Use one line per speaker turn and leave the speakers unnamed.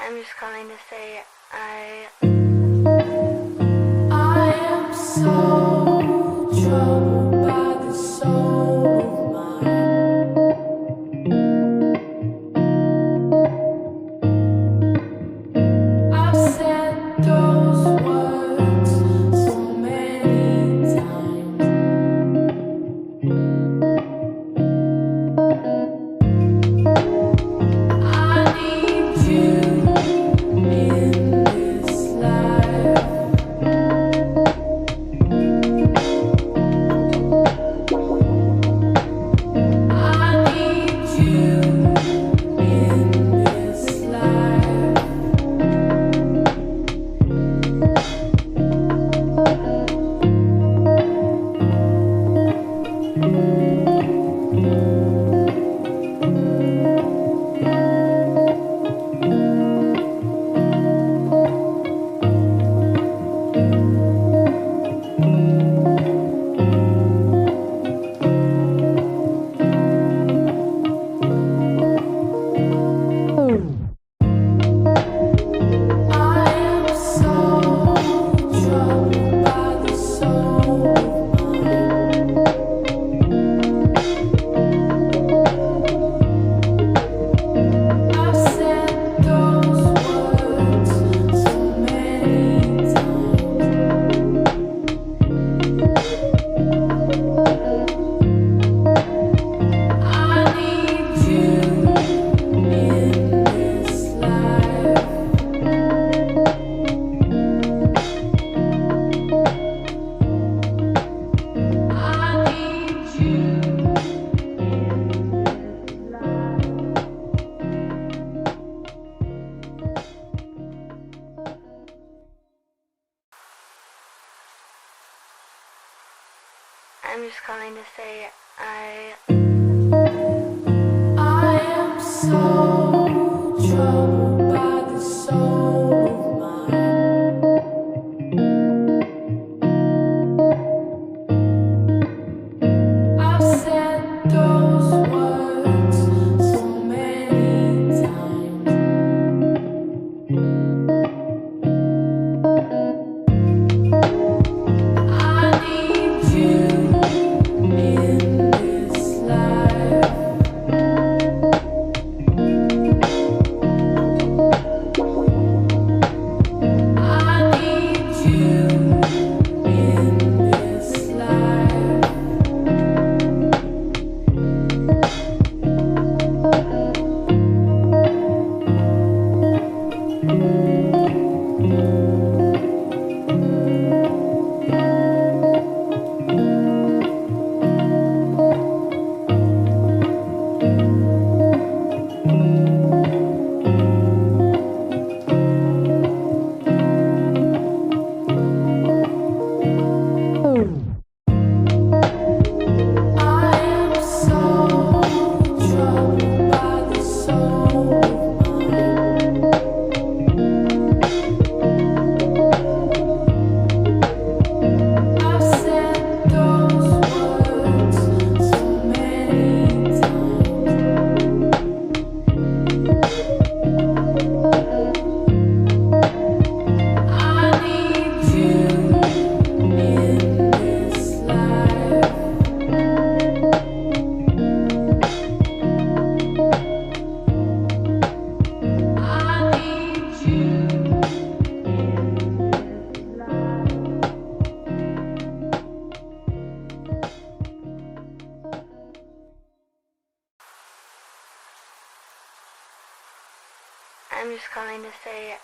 I'm just calling to say
I am so troubled by the soul of mine. I've said those words so many times. I need you in this life. I need you in this life. I am so troubled by the soul of mine. I've said those words so many times. I need you in this life. I need you in this life.
I'm just calling to say
I am so troubled by the soul of mine. I've said those words so many times. I need you in this life. I need you in this life. I am so troubled by the soul of mine. I've said those words so many times. I need you in this life. I need you in this life.
I'm just calling to say